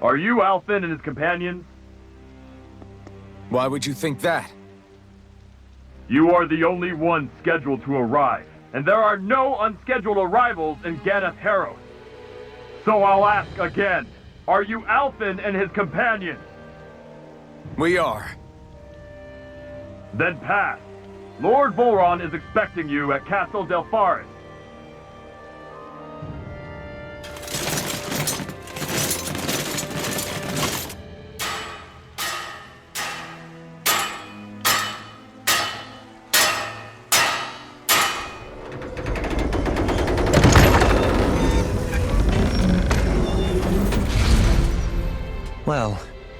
Are you Alfin and his companions? Why would you think that? You are the only one scheduled to arrive, and there are no unscheduled arrivals in Ganath Haros. So I'll ask again, are you Alfin and his companions? We are. Then pass. Lord Volron is expecting you at Castle Delpharis. Well,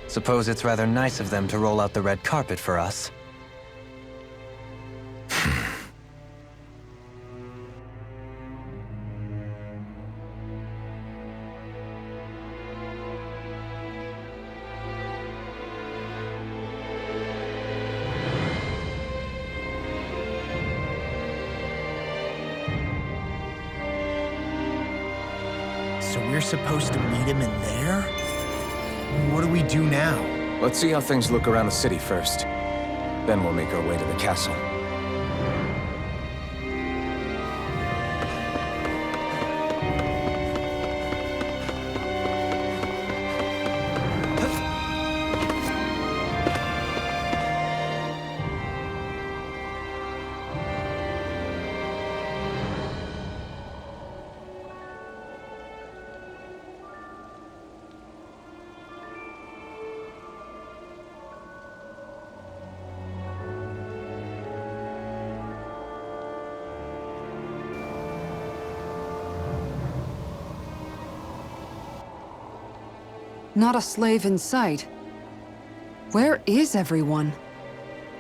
suppose it's rather nice of them to roll out the red carpet for us. So we're supposed to meet him in there? What do we do now? Let's see how things look around the city first. Then we'll make our way to the castle. Not a slave in sight. Where is everyone?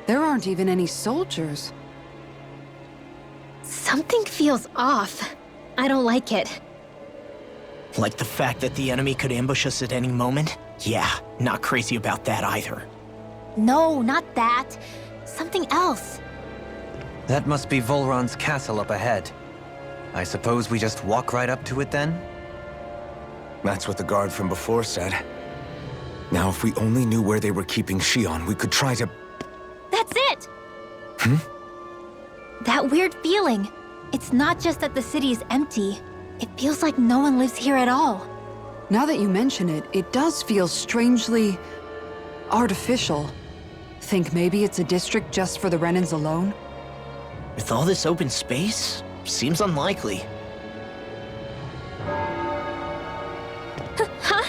There aren't even any soldiers. Something feels off. I don't like it. Like the fact that the enemy could ambush us at any moment? Yeah, not crazy about that either. No, not that. Something else. That must be Volron's castle up ahead. I suppose we just walk right up to it then? That's what the guard from before said. Now, if we only knew where they were keeping Shion, we could try to... That's it! That weird feeling. It's not just that the city is empty. It feels like no one lives here at all. Now that you mention it, it does feel strangely... artificial. Think maybe it's a district just for the Renans alone? With all this open space? Seems unlikely. Huh?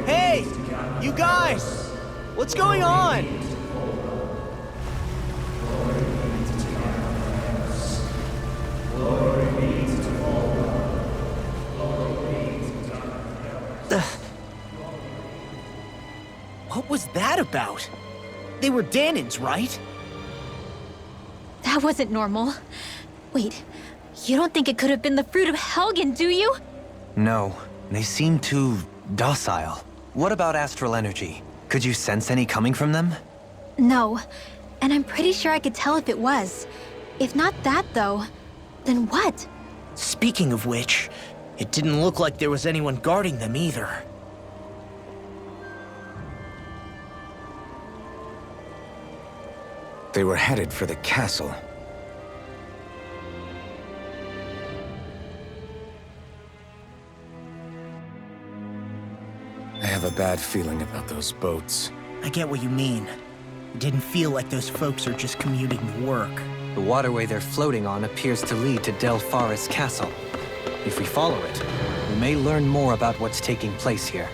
Hey! You guys! What's going on? What was that about? They were Dahnans, right? That wasn't normal. Wait, you don't think it could have been the fruit of Helgen, do you? No, they seem too docile. What about astral energy? Could you sense any coming from them? No, and I'm pretty sure I could tell if it was. If not that, though, then what? Speaking of which, it didn't look like there was anyone guarding them either. They were headed for the castle. I have a bad feeling about those boats. I get what you mean. It didn't feel like those folks are just commuting to work. The waterway they're floating on appears to lead to Delpharis Castle. If we follow it, we may learn more about what's taking place here.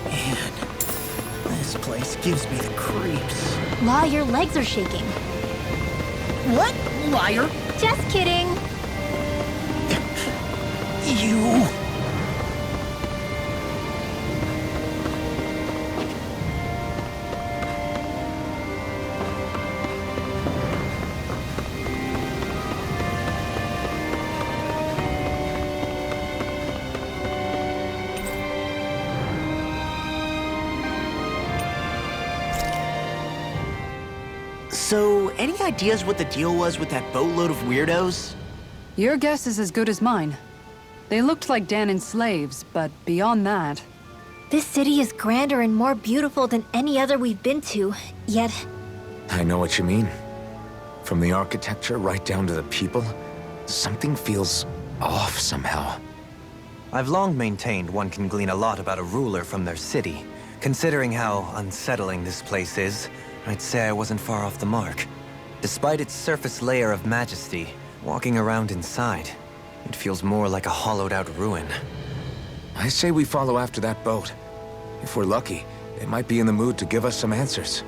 Man, this place gives me the creeps. Law, your legs are shaking. What? Liar? Just kidding. You... So, any ideas what the deal was with that boatload of weirdos? Your guess is as good as mine. They looked like Danan's slaves, but beyond that... This city is grander and more beautiful than any other we've been to, yet I know what you mean. From the architecture right down to the people, something feels off somehow. I've long maintained one can glean a lot about a ruler from their city. Considering how unsettling this place is, I'd say I wasn't far off the mark. Despite its surface layer of majesty, walking around inside, it feels more like a hollowed-out ruin. I say we follow after that boat. If we're lucky, it might be in the mood to give us some answers.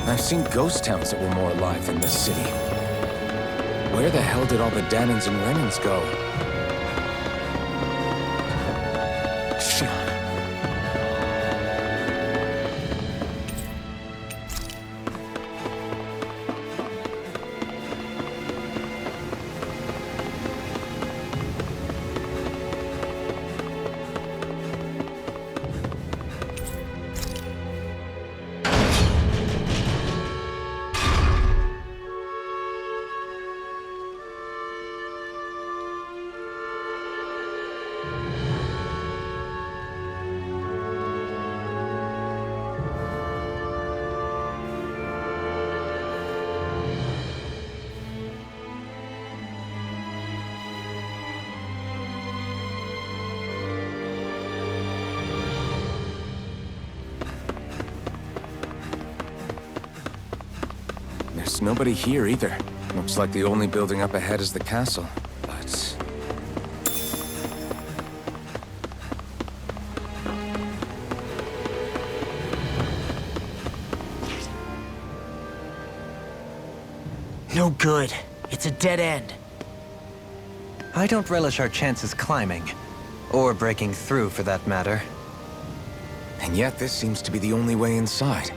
I've seen ghost towns that were more alive than this city. Where the hell did all the Danans and Renans go? Shion. There's nobody here either. Looks like the only building up ahead is the castle, but... No good. It's a dead end. I don't relish our chances climbing. Or breaking through, for that matter. And yet this seems to be the only way inside.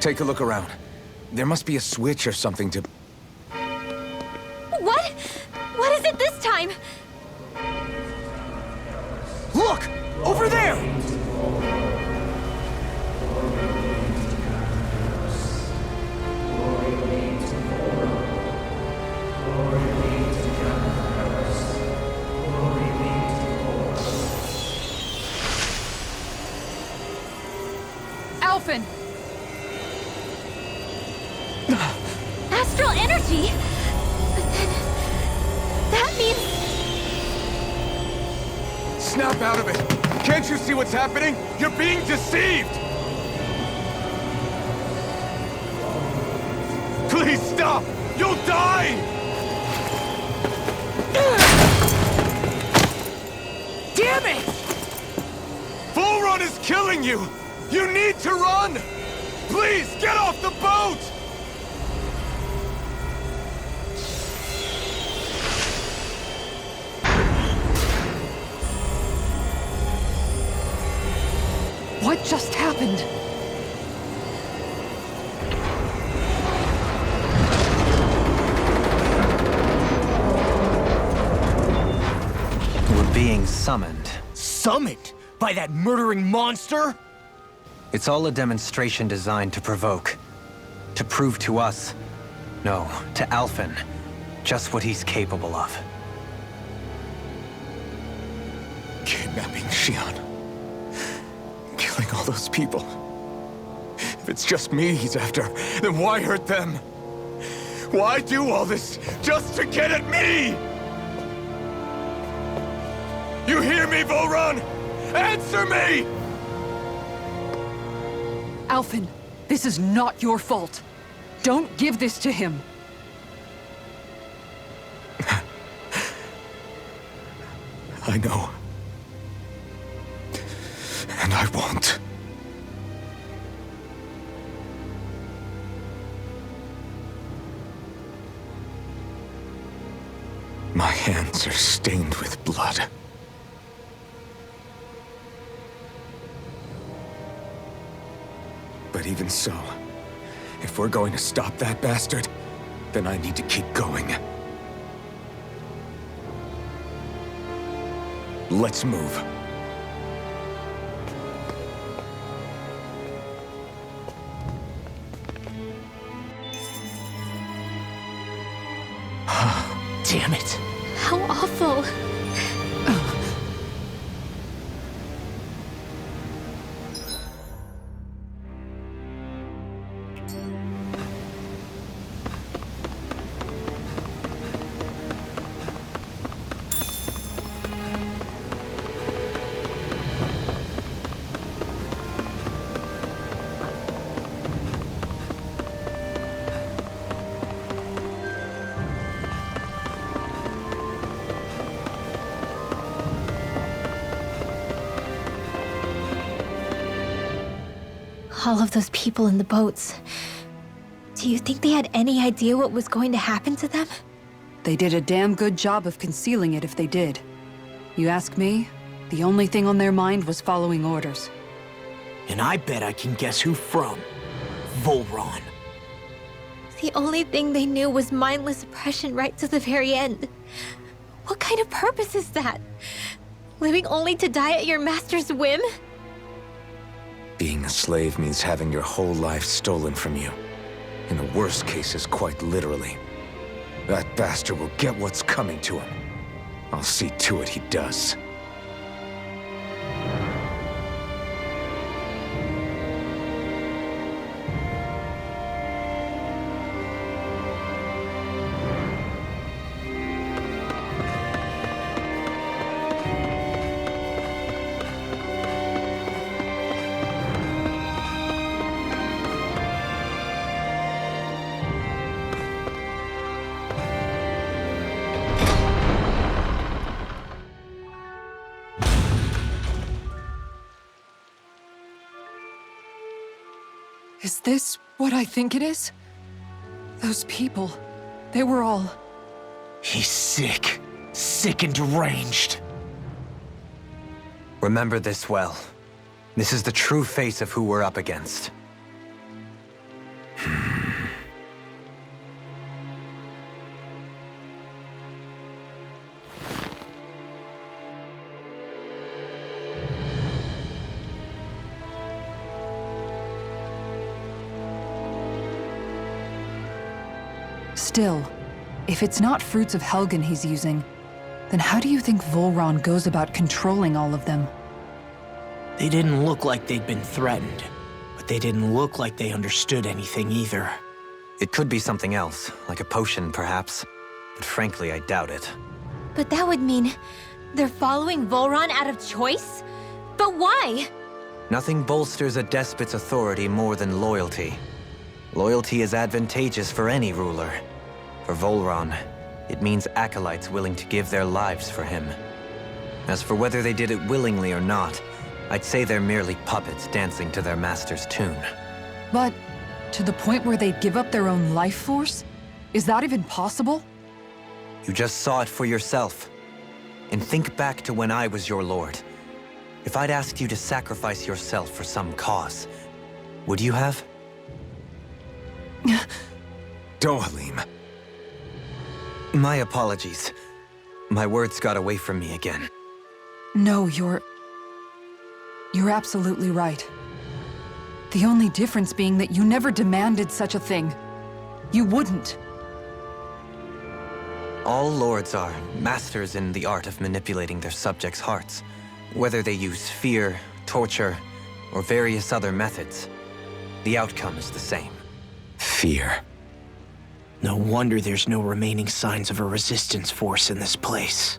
Take a look around. There must be a switch or something to... what? What is it this time? Look! Over there! Alphen! Astral energy? But then... that means... Snap out of it! Can't you see what's happening? You're being deceived! Please stop! You'll die! Damn it! Bull Run is killing you! You need to run! Please, get off the boat! What just happened? We're being summoned. Summoned? By that murdering monster? It's all a demonstration designed to provoke. To prove to us, no, to Alphen, just what he's capable of. Kidnapping Shion. Killing all those people. If it's just me he's after, then why hurt them? Why do all this just to get at me? You hear me, Volron? Answer me! Alphen, this is not your fault. Don't give this to him. I know. And I won't. My hands are stained with blood. But even so, if we're going to stop that bastard, then I need to keep going. Let's move. Damn it. How awful. All of those people in the boats. Do you think they had any idea what was going to happen to them? They did a damn good job of concealing it if they did. You ask me, the only thing on their mind was following orders. And I bet I can guess who from. Volron. The only thing they knew was mindless oppression right to the very end. What kind of purpose is that? Living only to die at your master's whim? Being a slave means having your whole life stolen from you. In the worst cases, quite literally. That bastard will get what's coming to him. I'll see to it he does. Is this what I think it is? Those people, they were all... He's sick. Sick and deranged. Remember this well. This is the true face of who we're up against. Still, if it's not Fruits of Helgen he's using, then how do you think Volron goes about controlling all of them? They didn't look like they'd been threatened, but they didn't look like they understood anything either. It could be something else, like a potion perhaps, but frankly I doubt it. But that would mean they're following Volron out of choice? But why? Nothing bolsters a despot's authority more than loyalty. Loyalty is advantageous for any ruler. For Volron, it means acolytes willing to give their lives for him. As for whether they did it willingly or not, I'd say they're merely puppets dancing to their master's tune. But to the point where they'd give up their own life force? Is that even possible? You just saw it for yourself. And think back to when I was your lord. If I'd asked you to sacrifice yourself for some cause, would you have? Dohalim. My apologies. My words got away from me again. No, you're absolutely right. The only difference being that you never demanded such a thing. You wouldn't. All lords are masters in the art of manipulating their subjects' hearts, whether they use fear, torture, or various other methods. the outcome is the same. Fear. No wonder there's no remaining signs of a resistance force in this place.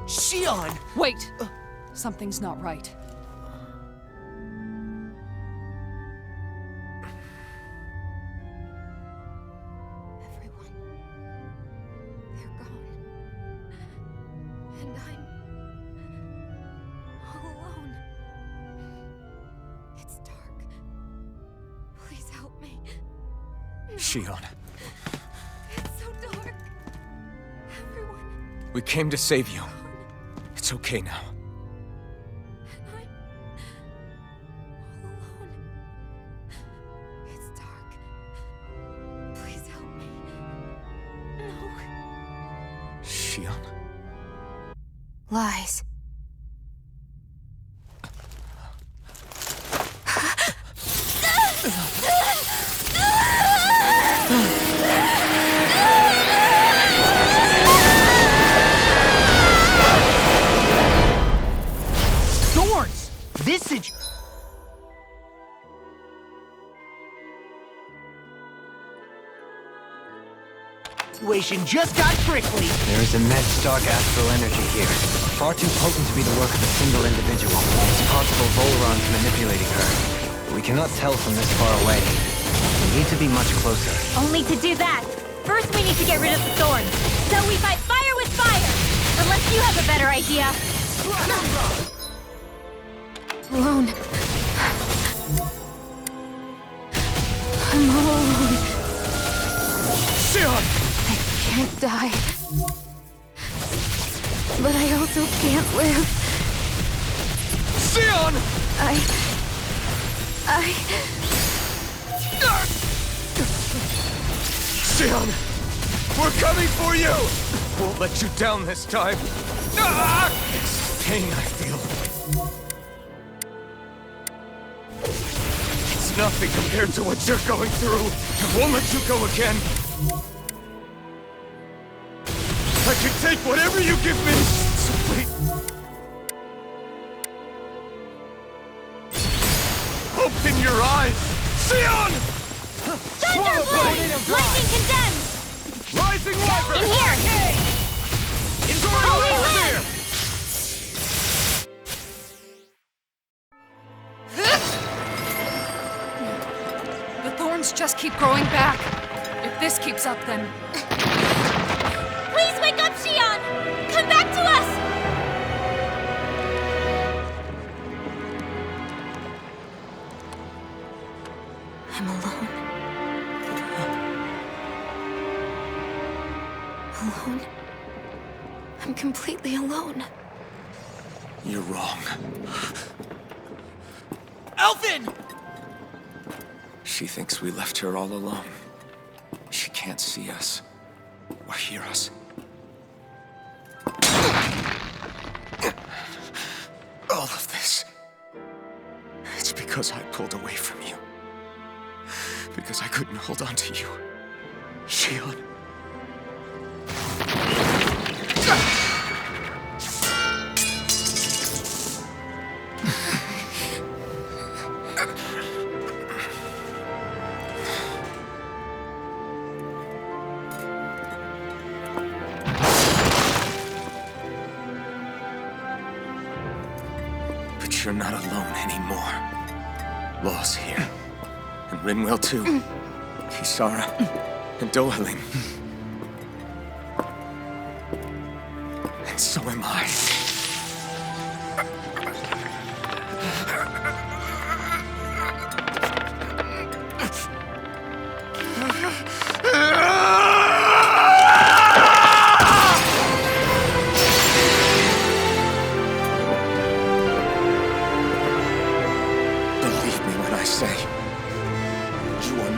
Shionne! Wait! Something's not right. Everyone. They're gone. And I'm all alone. It's dark. Please help me. Shionne, It's so dark. Everyone. we came to save you. It's okay now. And I'm all alone. It's dark. Please help me. No. Shionne. Lies. Thorns! Visage! Situation just got prickly. There is immense dark astral energy here, far too potent to be the work of a single individual. It's possible Volaron's manipulating her, but we cannot tell from this far away. We need to be much closer. Only to do that, first we need to get rid of the thorns. So we fight fire with fire! Unless you have a better idea. Alone. I'm all alone. Shionne! I can't die. But I also can't live. Shionne! Shionne! We're coming for you! Won't let you down this time. Ah! It's the pain I feel. It's nothing compared to what you're going through. I won't let you go again. I can take whatever you give me. So wait. Open your eyes! Shionne! Thunderblade! Lightning condemned! Rising Wyvern! In here! Holy Land! The thorns just keep growing back. If this keeps up, then... Please wake up, Shionne! Come back to us! I'm alone. Alone? I'm completely alone. You're wrong. Elfin! She thinks we left her all alone. She can't see us or hear us. All of this. It's because I pulled away from you. Because I couldn't hold on to you. Shionne. But you're not alone anymore. Law's here. And Rinwell too. Kisara. And Dohalim. And so am I.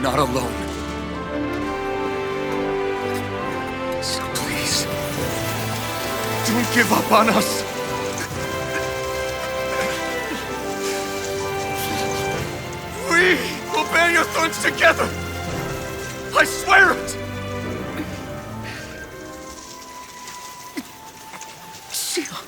not alone. So please, don't give up on us! We will bear your thorns together! I swear it! Shion.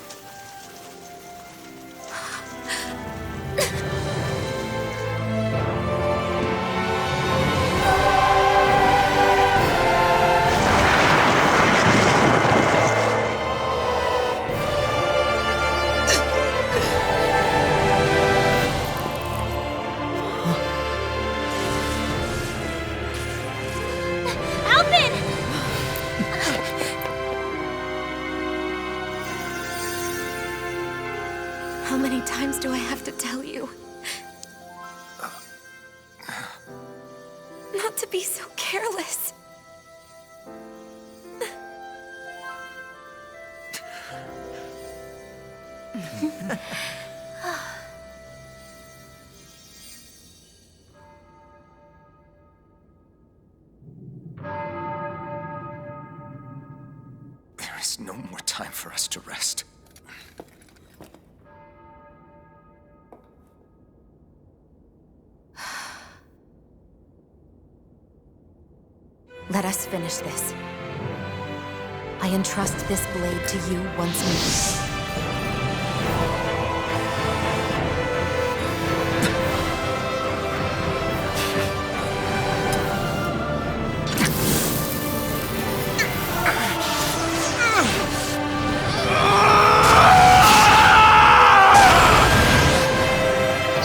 Alvin! How many times do I have to tell you? Not to be so careless. There is no more time for us to rest. Let us finish this. I entrust this blade to you once more.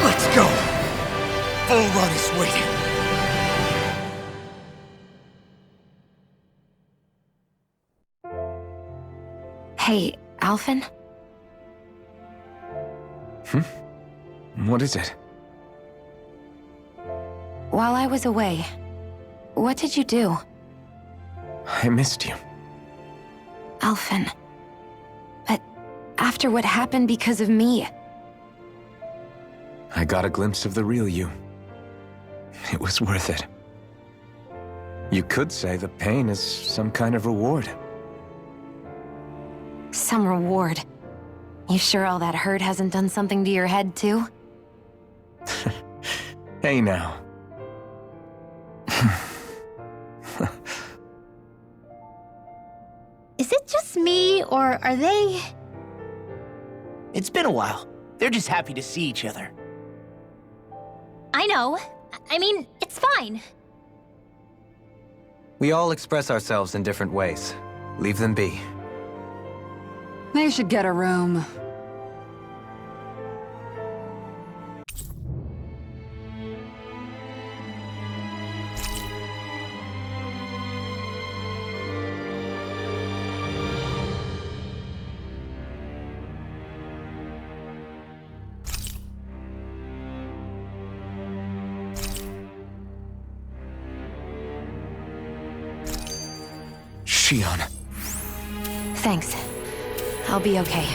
Let's go! Bull Run is waiting. Hey, Alphen? What is it? While I was away, what did you do? I missed you. Alphen. But after what happened because of me, I got a glimpse of the real you. It was worth it. You could say the pain is some kind of reward. some reward. You sure all that hurt hasn't done something to your head, too? Hey now. Is it just me, or are they... It's been a while. They're just happy to see each other. I know. I mean, it's fine. We all express ourselves in different ways. Leave them be. They should get a room. Shion. Thanks. I'll be okay.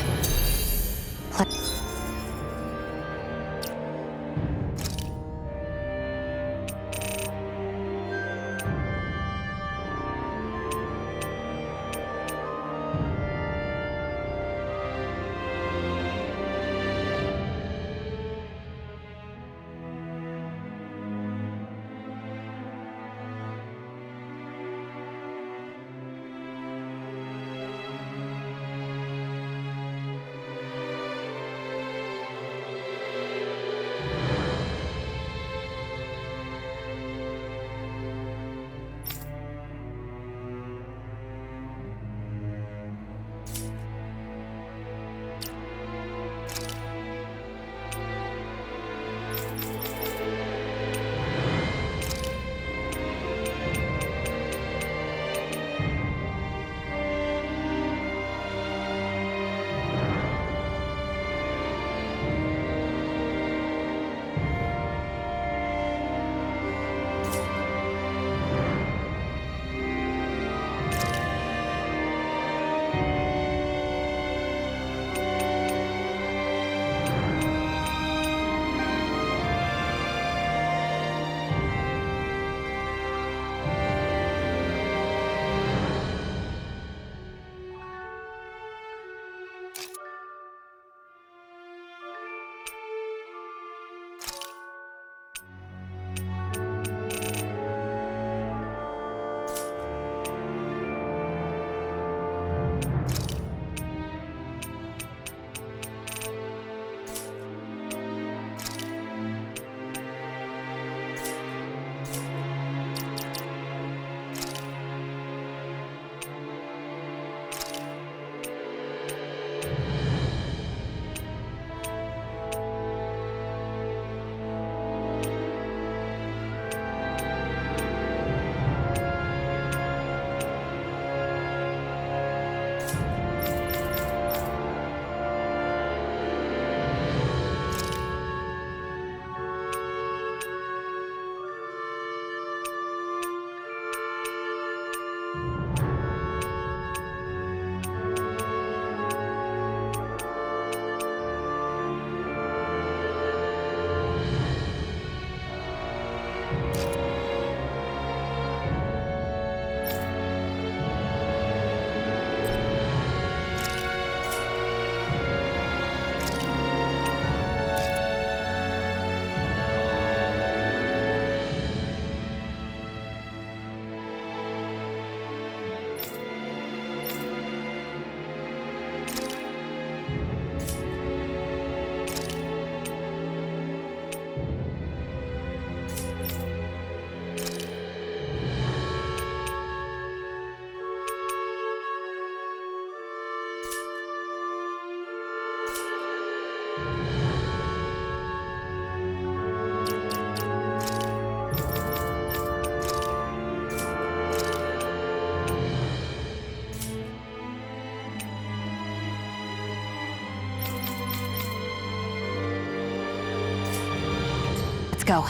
go.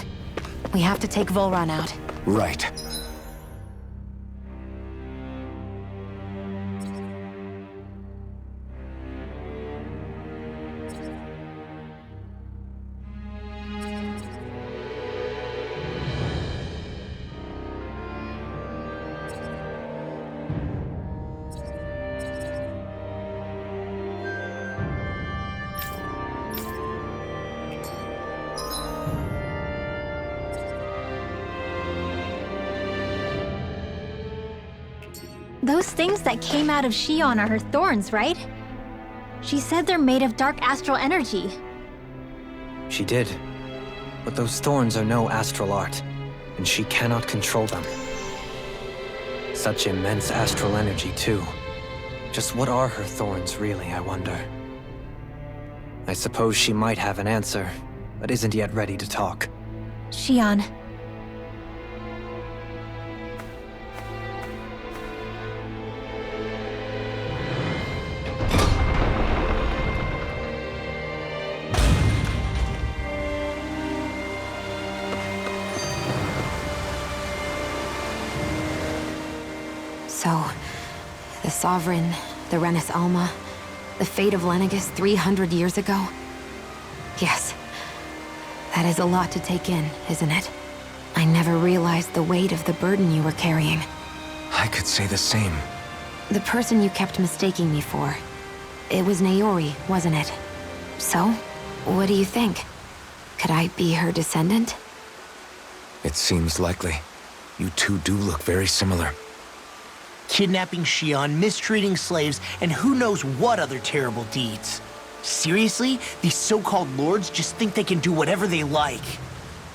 We have to take Volron out. Right. Those things that came out of Shion are her thorns, right? She said they're made of dark astral energy. She did. But those thorns are no astral art, and she cannot control them. Such immense astral energy, too. Just what are her thorns, really, I wonder? I suppose she might have an answer, but isn't yet ready to talk. Shion. So, the Sovereign, the Renis Alma, the fate of Lenegis 300 years ago? Yes. That is a lot to take in, isn't it? I never realized the weight of the burden you were carrying. I could say the same. The person you kept mistaking me for. It was Naori, wasn't it? So, what do you think? Could I be her descendant? It seems likely. You two do look very similar. Kidnapping Shion, mistreating slaves, and who knows what other terrible deeds. Seriously? These so-called lords just think they can do whatever they like.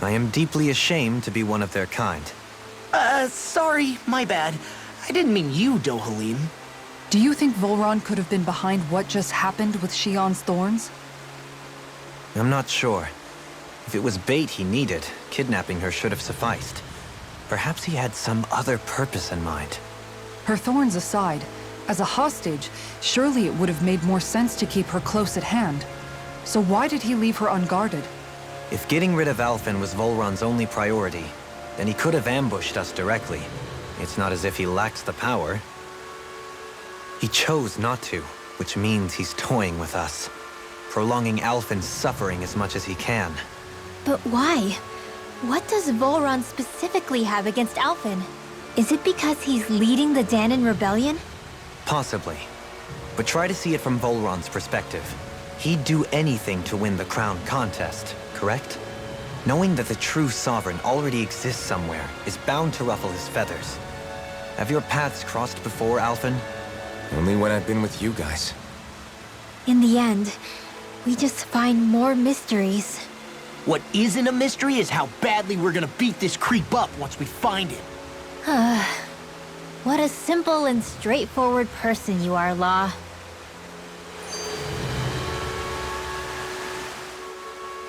I am deeply ashamed to be one of their kind. Sorry, my bad. I didn't mean you, Dohalim. Do you think Volron could have been behind what just happened with Shion's thorns? I'm not sure. If it was bait he needed, kidnapping her should have sufficed. Perhaps he had some other purpose in mind. Her thorns aside, as a hostage, surely it would have made more sense to keep her close at hand. So why did he leave her unguarded? If getting rid of Alphen was Volron's only priority, then he could have ambushed us directly. It's not as if he lacks the power. He chose not to, which means he's toying with us, prolonging Alphen's suffering as much as he can. But why? What does Volron specifically have against Alphen? Is it because he's leading the Dahnan rebellion? Possibly. But try to see it from Volron's perspective. He'd do anything to win the crown contest, correct? Knowing that the true sovereign already exists somewhere is bound to ruffle his feathers. Have your paths crossed before, Alphen? Only when I've been with you guys. In the end, we just find more mysteries. What isn't a mystery is how badly we're gonna beat this creep up once we find it. What a simple and straightforward person you are, Law.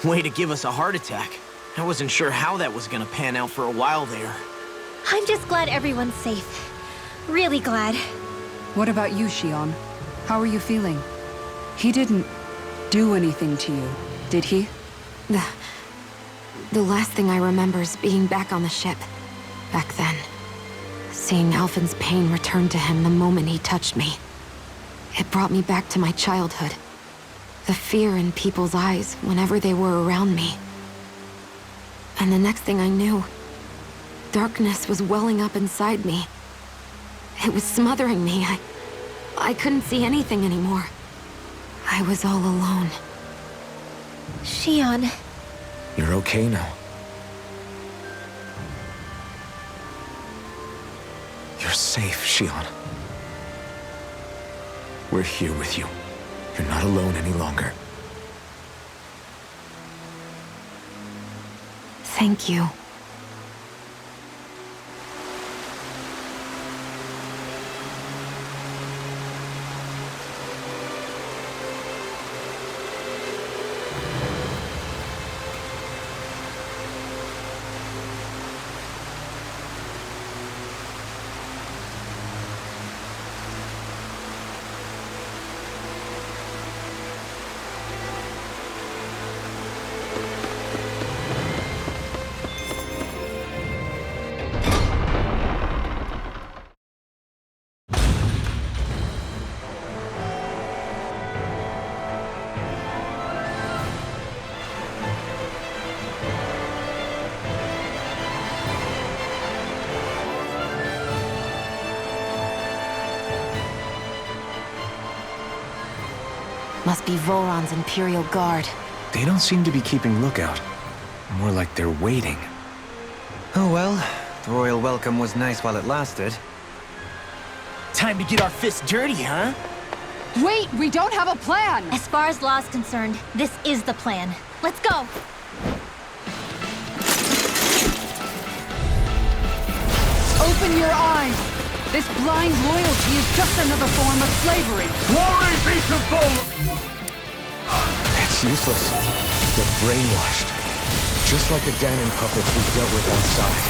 Way to give us a heart attack. I wasn't sure how that was gonna pan out for a while there. I'm just glad everyone's safe. Really glad. What about you, Shion? How are you feeling? He didn't do anything to you, did he? The last thing I remember is being back on the ship. Back then. Seeing Alphen's pain return to him the moment he touched me. It brought me back to my childhood. The fear in people's eyes whenever they were around me. And the next thing I knew, darkness was welling up inside me. It was smothering me. I couldn't see anything anymore. I was all alone. Shion. You're okay now. You're safe, Shion. We're here with you. You're not alone any longer. Thank you. Must be Voron's Imperial Guard. They don't seem to be keeping lookout. More like they're waiting. Oh well, the royal welcome was nice while it lasted. Time to get our fists dirty, huh? Wait, we don't have a plan! As far as law's concerned, this is the plan. Let's go! Open your eyes! This blind loyalty is just another form of slavery. Glory be to Volan! It's useless. They're brainwashed. Just like the Danon puppets we dealt with outside.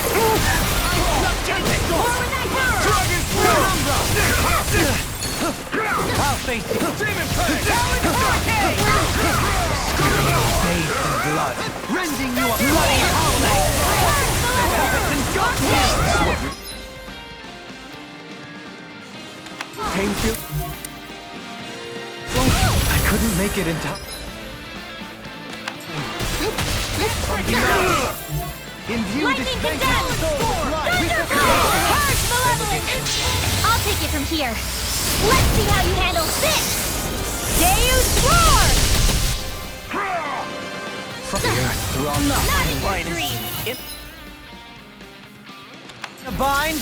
I'll face it. Bathed in blood, rending you a bloody howling. Thank you. I couldn't make it in time. Imbue this vanquished soul with life. Harsh malevolence! I'll take it from here. Let's see how you handle this! Deus Roar! From the earth through all Not nothing. in your dream! A bind.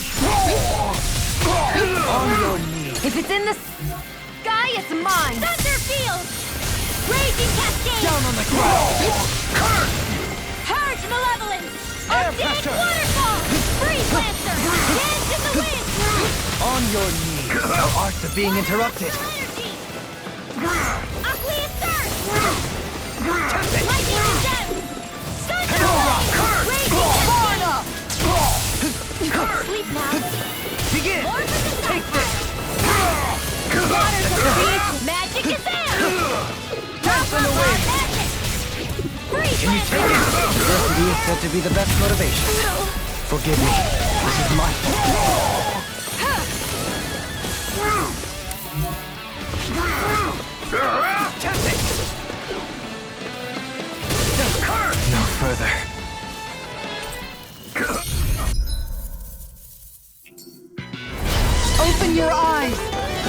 On your knees. If it's in the sky, it's mine! Thunder Field! Raging Cascade! Down on the ground. Purge Malevolence! Air Arcane pressure. Waterfall! Freeze Lancer! Dance in the Wind! On your knees. The art of being interrupted. Energy! Aqueous Thirst! Lightning Condemned! Thunder Raging Cascade! Sleep now! Begin. More for the Take this. Waters of the Beast! Magic is there! Dance in the wind. Magic! Freeze Can you take Lancer! it? Adversity is said to be the best motivation. Forgive me. This is my fault. Test it. No further. Open your eyes!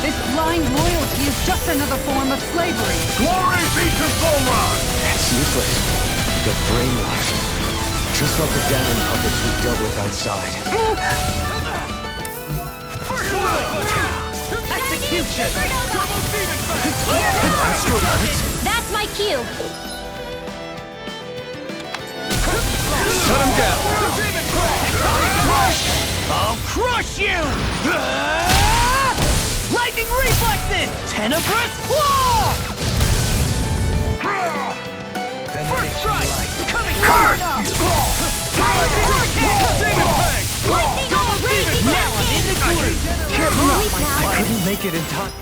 This blind loyalty is just another form of slavery. Glory be to Volan! It's useless. They're brainwashed. Just like the Danon puppets we dealt with outside. Execution. That's my cue! Shut him down. I'll crush you! Lightning reflexes! Tenebrous claw! First strike! Coming hard! Lightning Raging Now I'm in the groove! Careful now, Sleep now. I couldn't make it in time.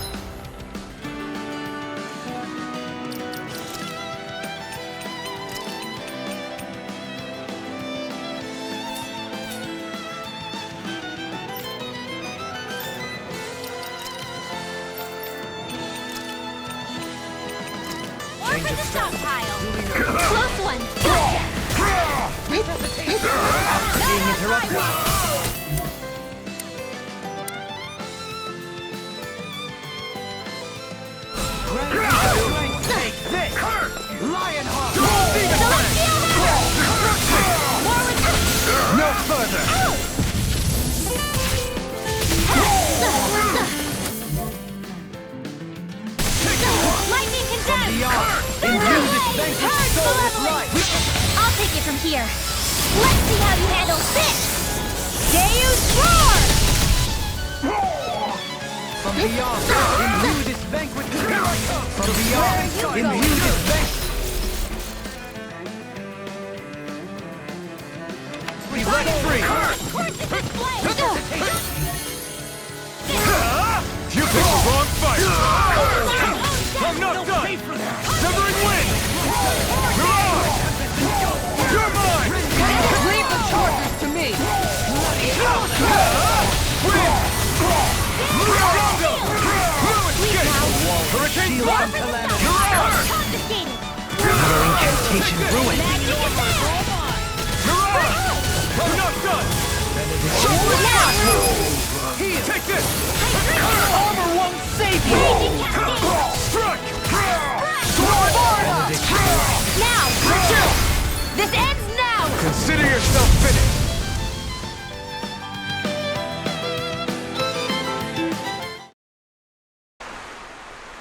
Or for the stockpile! Close one! Gotcha! Being interrupted. Take this! Lionheart! No further! Lightning condemned! Beyond! Imbue this vanquished Purge soul with malevolence! life! I'll take it from here. Let's see how you handle this! Deus Roar! From beyond, imbue this vanquished soul! From beyond, imbue this vanquished... We let free! Merciful Blade! You picked the wrong fight! I'm not done! Severing Wind! You're on! You're mine! Leave the charges to me! Hurricane Blast! Confiscated! Another incantation ruined! Magic is there! You're on! I'm not done! Now! Take this! Armor won't save you! Raging Cascade! Strike! This ends now! Consider yourself finished!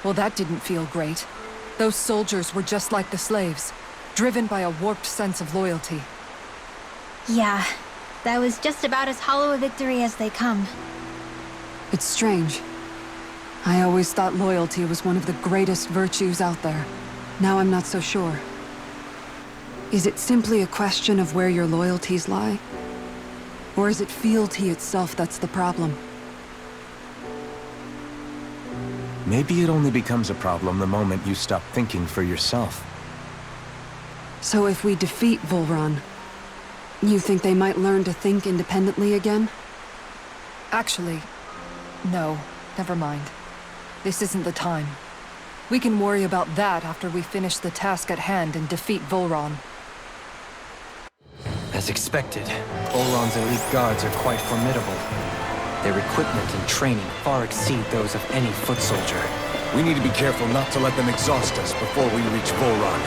Well, that didn't feel great. Those soldiers were just like the slaves, driven by a warped sense of loyalty. Yeah, that was just about as hollow a victory as they come. It's strange. I always thought loyalty was one of the greatest virtues out there. Now I'm not so sure. Is it simply a question of where your loyalties lie? Or is it fealty itself that's the problem? Maybe it only becomes a problem the moment you stop thinking for yourself. So if we defeat Volron, you think they might learn to think independently again? Actually, no. Never mind. This isn't the time. We can worry about that after we finish the task at hand and defeat Volron. As expected, Volron's elite guards are quite formidable. Their equipment and training far exceed those of any foot soldier. We need to be careful not to let them exhaust us before we reach Volron.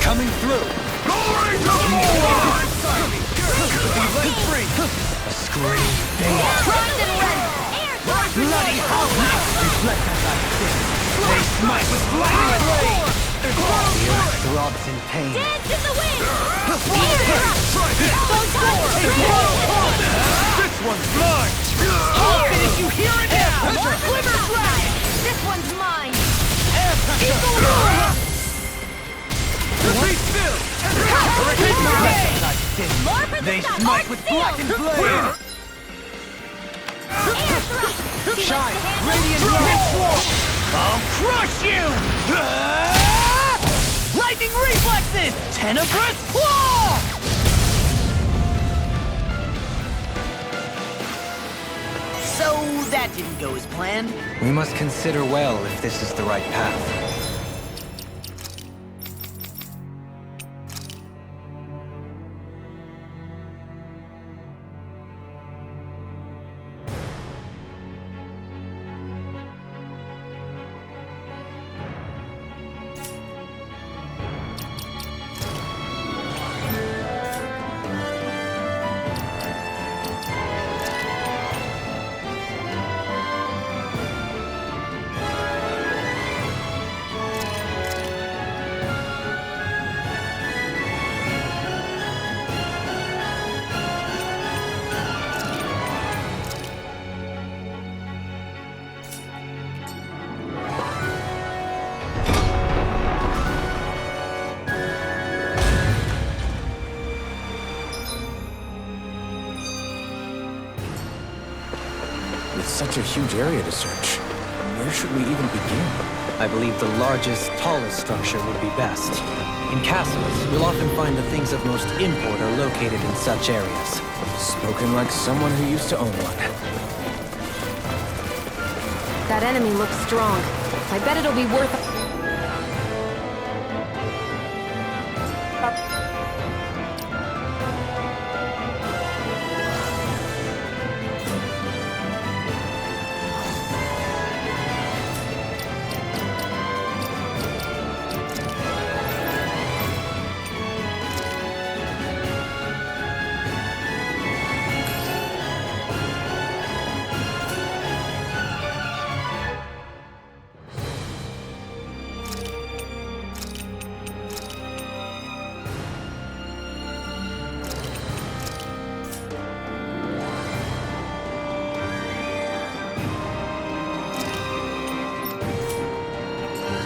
Coming through! Glory to Volron! A scream. Cross and rend! Bloody howling! Reflect on thy sins. They smite with blinding blade! The earth throbs in pain. Dance in the wind! This one's mine! I'll finish you here and now! Glimmer Dragon! This one's mine! Eagle Roar! Defeat filled! They smite with blackened blade! Shine! Radiant light! I'll crush you! Lightning reflexes! Tenebrous claw! So that didn't go as planned. We must consider well if this is the right path. With such a huge area to search, where should we even begin? I believe the largest, tallest structure would be best. In castles, you'll often find the things of most import are located in such areas. Spoken like someone who used to own one. That enemy looks strong. I bet it'll be worth it.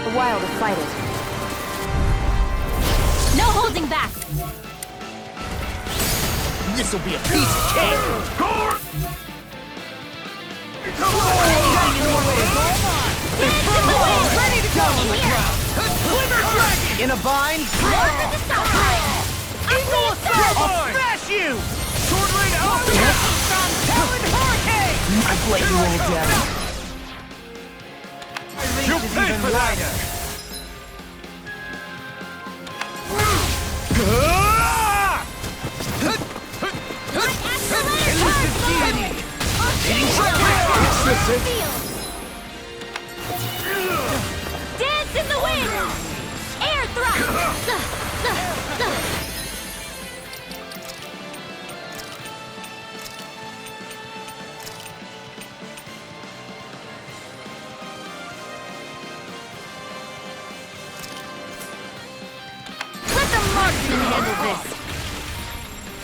A while to fight it. No holding back! This'll be a piece of cake! Ready to go! In a bind? Eagle I'll smash you! you, old daddy. You pay for that! Dance in the wind! Air thrust! Let the marksman handle this!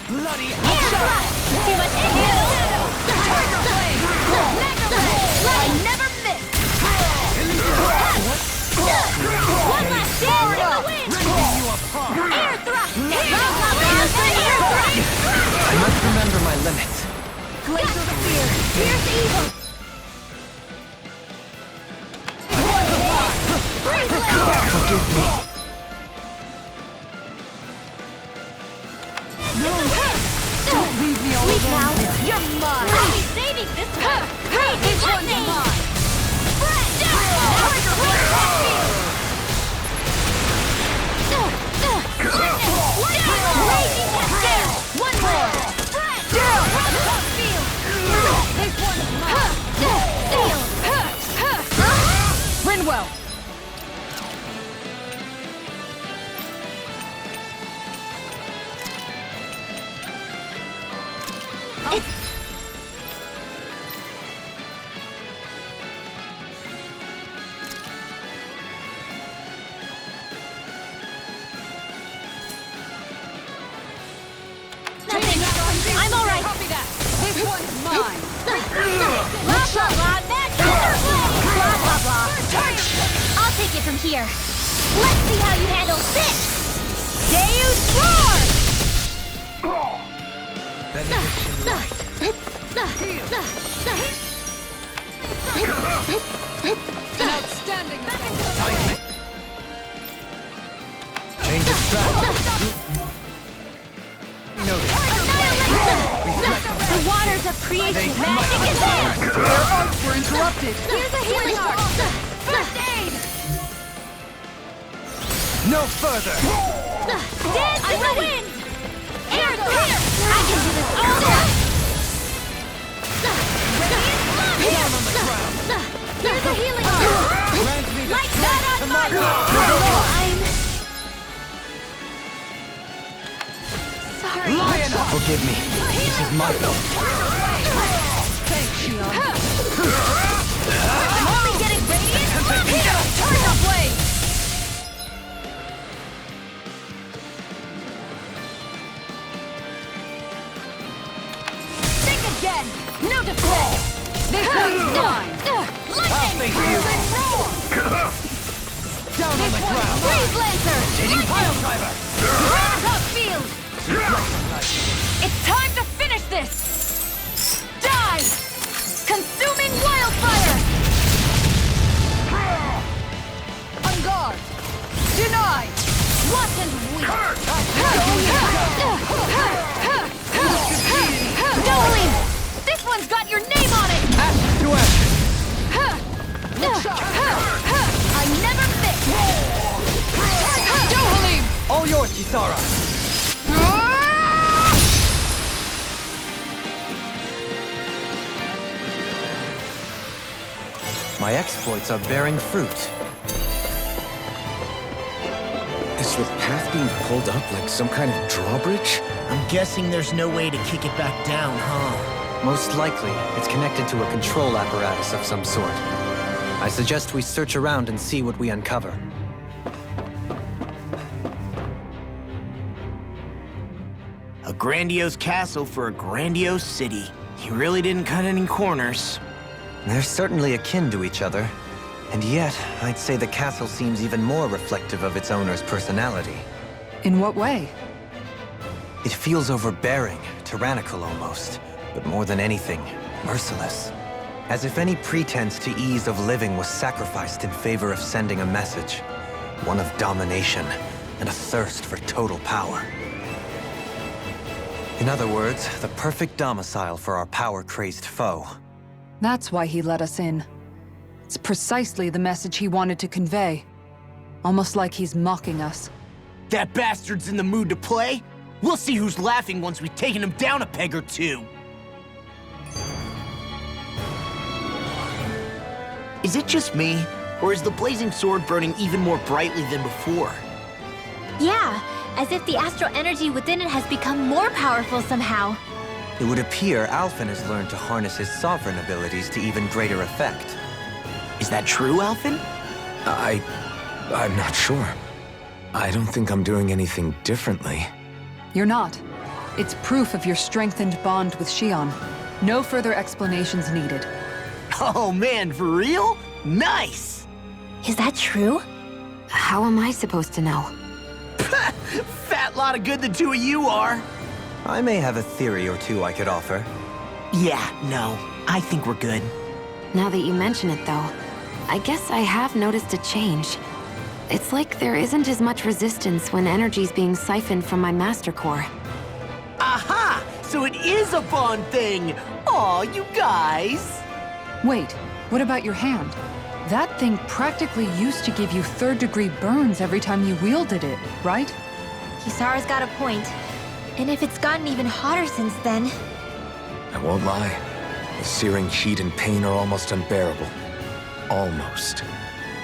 Bloody Air thrust! Too much inhale! Tiger blade! I never miss! One last dance in the wind! Air thrust! Air thrust! I must remember my limits. Glacial spear! Pierce evil! Freeze laser! Forgive me. Don't leave me all alone. Now, you're mine! I'll be saving this one! Hey, this one's mine! One more! This one's mine! Rinwell! Nothing! I'm alright! Copy that! This one's mine! Blah blah blah! Mad Thunderblade! Blah blah blah! I'll take it from here! Let's see how you handle this! Deus Roar! An outstanding Change of strategy. The waters of creation! Magic is there! Their arts were interrupted! Here's a healing heart! First aid! No further! Dance in the wind! Air thrust! I can do this all day! Here's a healing heart! Like that on my I'm sorry. Forgive me. This is my fault. Thanks, Shion. I'm only getting radiant! Here! Tiger blade! Think again! No defense! This one's mine! Lightning! Down on the ground! Freeze Lancer! Taking pile driver! Top field! It's time to finish this! Die! Consuming wildfire! On guard! Denied! Watch and weep! Dohalim! This one's got your name on it! Ash to ash! I never miss! Dohalim! All yours, Kisara! My exploits are bearing fruit. Is the path being pulled up like some kind of drawbridge? I'm guessing there's no way to kick it back down, huh? Most likely, it's connected to a control apparatus of some sort. I suggest we search around and see what we uncover. A grandiose castle for a grandiose city. He really didn't cut any corners. They're certainly akin to each other. And yet, I'd say the castle seems even more reflective of its owner's personality. In what way? It feels overbearing, tyrannical almost, but more than anything, merciless. As if any pretense to ease of living was sacrificed in favor of sending a message. One of domination and a thirst for total power. In other words, the perfect domicile for our power-crazed foe. That's why he let us in. It's precisely the message he wanted to convey. Almost like he's mocking us. That bastard's in the mood to play? We'll see who's laughing once we've taken him down a peg or two. Is it just me, or is the blazing sword burning even more brightly than before? Yeah, as if the astral energy within it has become more powerful somehow. It would appear Alphen has learned to harness his sovereign abilities to even greater effect. Is that true, Alphen? I'm not sure. I don't think I'm doing anything differently. You're not. It's proof of your strengthened bond with Shion. No further explanations needed. Oh man, for real? Nice! Is that true? How am I supposed to know? Fat lot of good the two of you are. I may have a theory or two I could offer. Yeah, no, I think we're good. Now that you mention it, though, I guess I have noticed a change. It's like there isn't as much resistance when energy's being siphoned from my Master Core. Aha! So it is a bond thing! Aw, you guys! Wait, what about your hand? That thing practically used to give you third-degree burns every time you wielded it, right? Kisara's got a point. And if it's gotten even hotter since then... I won't lie. The searing heat and pain are almost unbearable. Almost.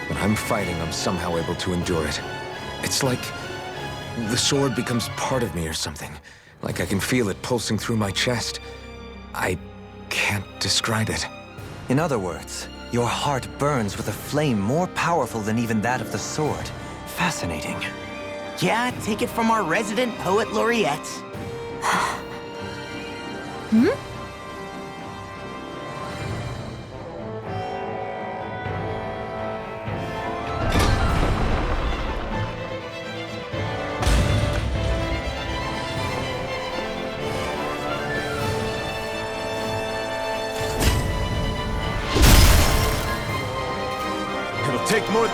When I'm fighting, I'm somehow able to endure it. It's like the sword becomes part of me or something. Like I can feel it pulsing through my chest. I can't describe it. In other words, your heart burns with a flame more powerful than even that of the sword. Fascinating. Yeah, take it from our resident poet laureate. It'll take more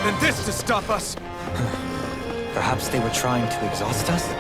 than this to stop us. Perhaps they were trying to exhaust us?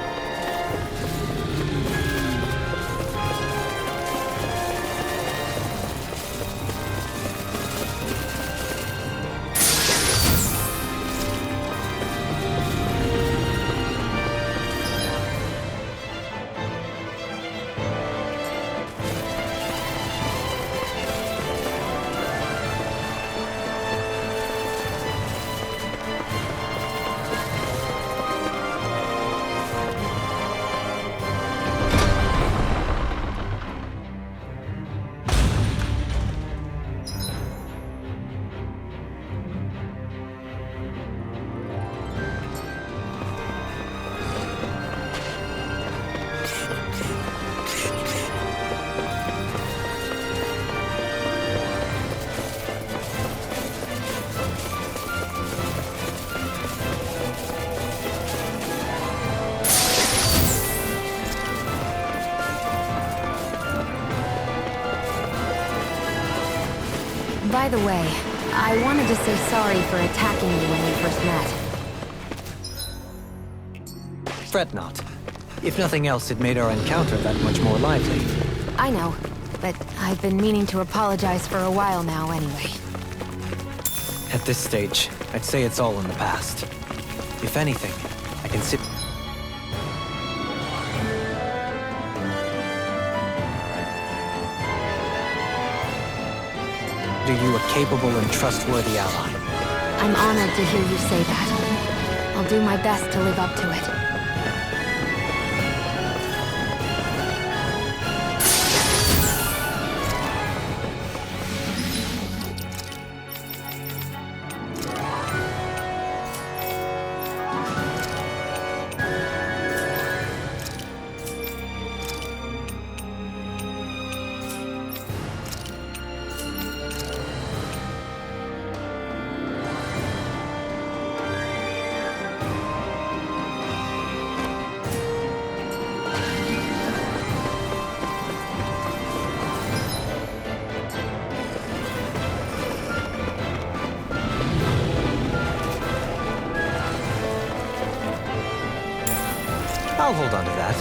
By the way, I wanted to say sorry for attacking you when we first met. Fret not. If nothing else, it made our encounter that much more lively. I know, but I've been meaning to apologize for a while now anyway. At this stage, I'd say it's all in the past. If anything, I can sit... you a capable and trustworthy ally. I'm honored to hear you say that. I'll do my best to live up to it. I'll hold on to that.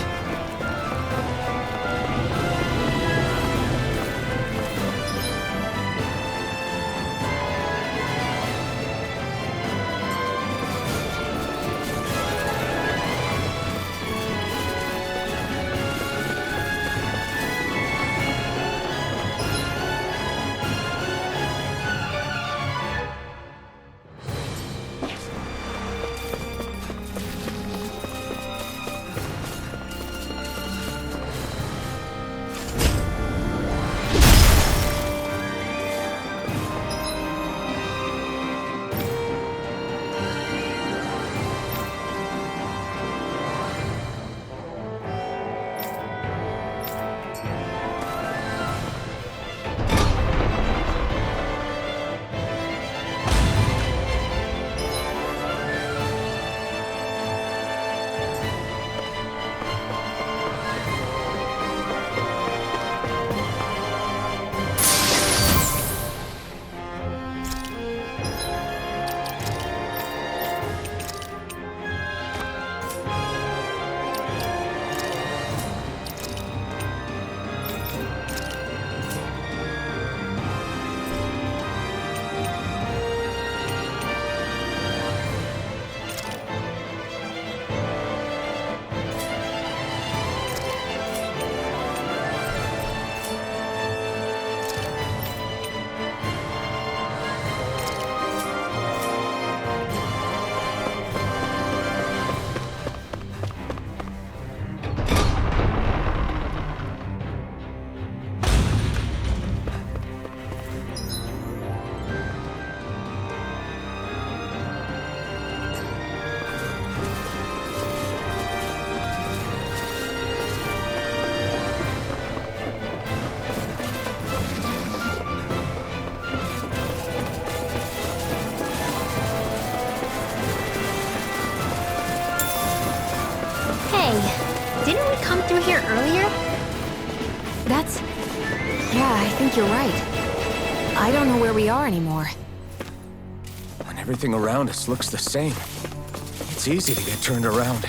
Hey, didn't we come through here earlier? That's... Yeah, I think you're right. I don't know where we are anymore. When everything around us looks the same, it's easy to get turned around.